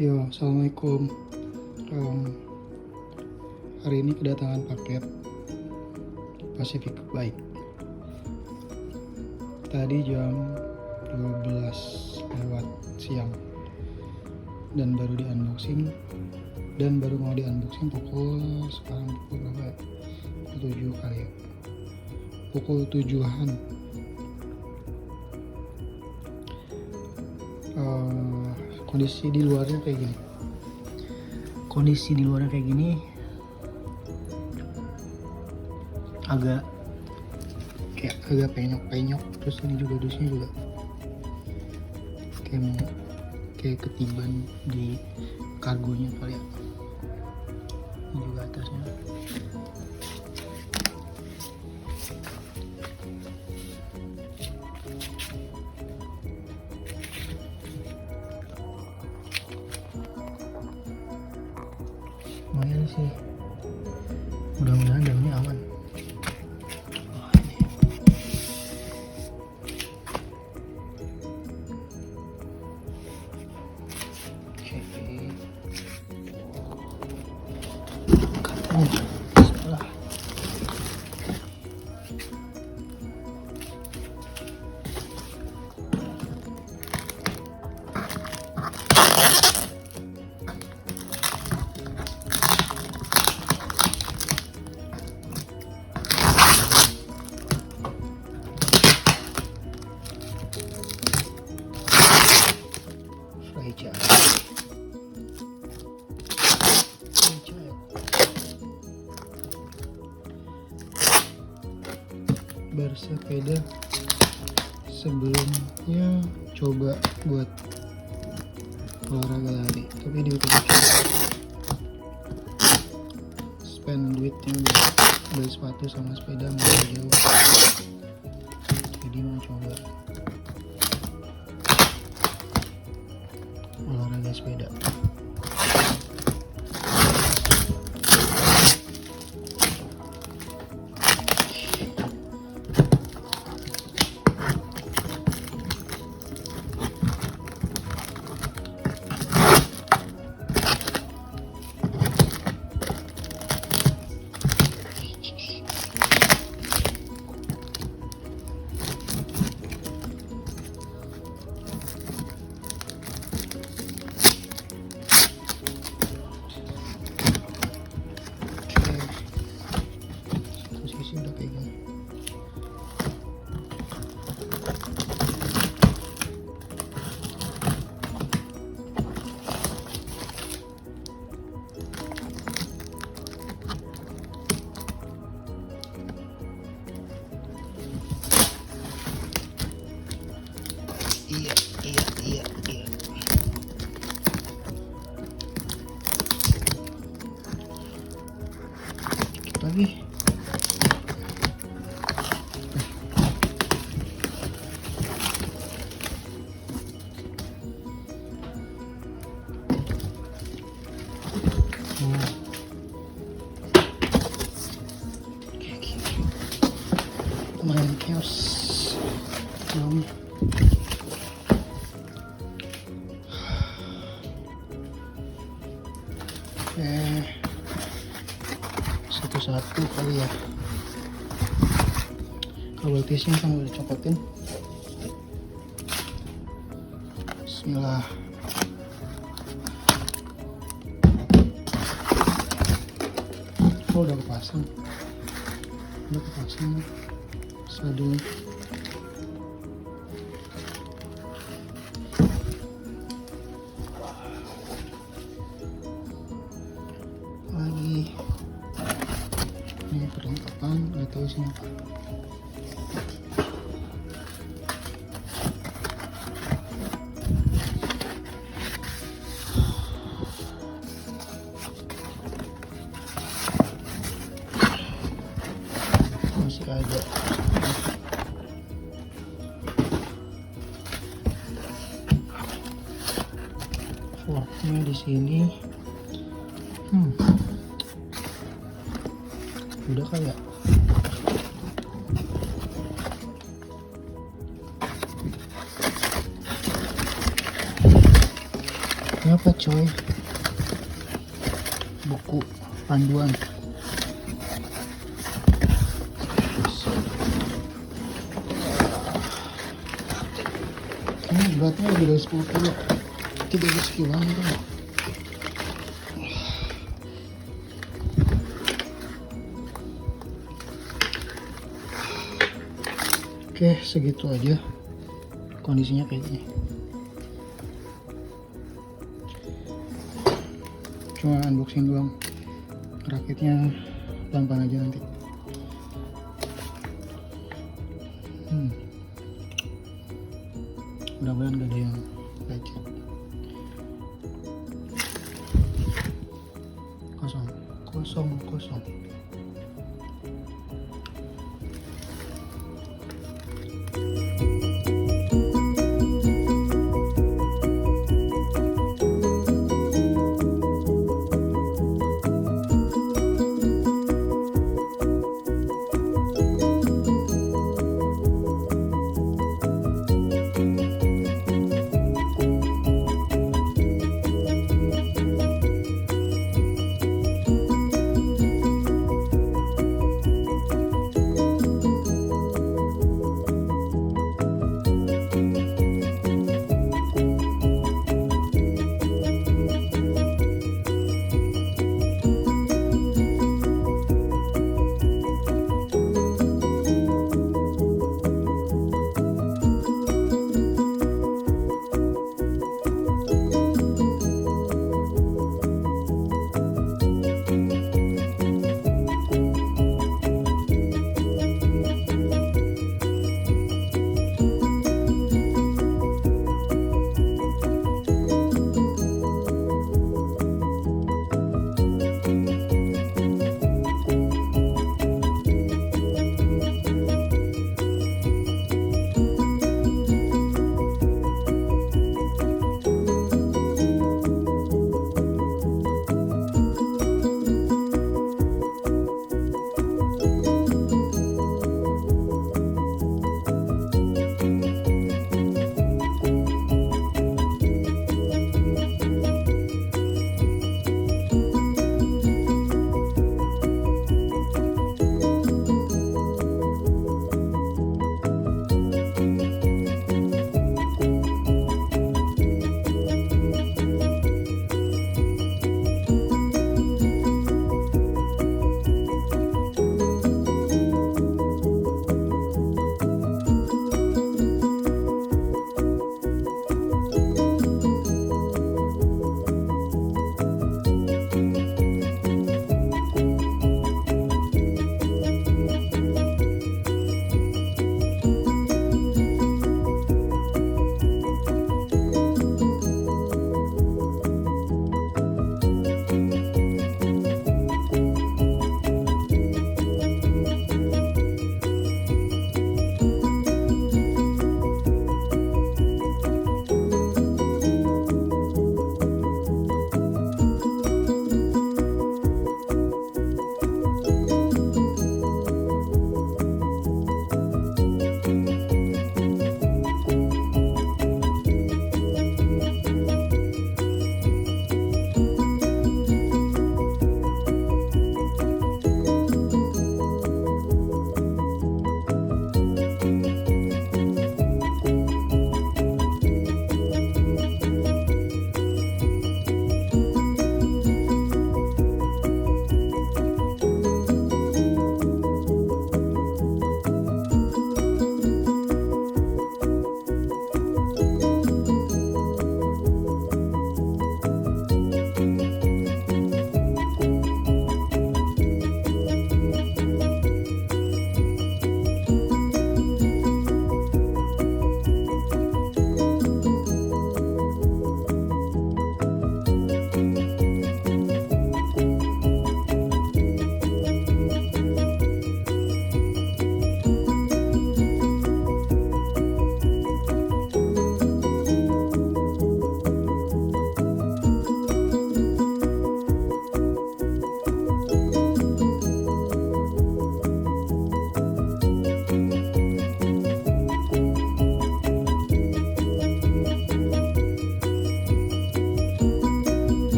Yo, assalamualaikum. Hari ini kedatangan paket Pacific Bike. Tadi jam 12 lewat siang dan baru di unboxing dan baru mau di unboxing sekarang pukul berapa ya? 7 kali ya. Pukul 7-an. Kondisi di luarnya kayak gini. Agak penyok, terus ini juga dusnya juga kayak ketiban di kargonya kali ya. Ini juga atasnya. Lumayan sih, mudah-mudahan dalamnya aman. Katanya salah. Bersepeda sebelumnya coba buat olahraga lari, tapi di spend duitnya buat beli sepatu sama sepeda masih jauh, jadi mau coba olahraga sepeda. Udah kayak gini. Iya. Dikit lagi. Lumayan chaos dalamnya. Satu-satu kali ya. Kabel tisnya kan udah copotin. Bismillah. Oh, udah kepasang. Dulu. Lagi ini perlengkapan, nggak tahu isinya apa. Masih ada. Forknya di sini. Udah kayak Ini apa coy? Buku panduan. Ini beratnya lebih dari 10 kilo. 13 kilo gitu. Oke, segitu aja kondisinya kayak gini. Cuma unboxing doang, rakitnya gampang aja nanti. Mudah-mudahan gak ada yang lecet. Kosong.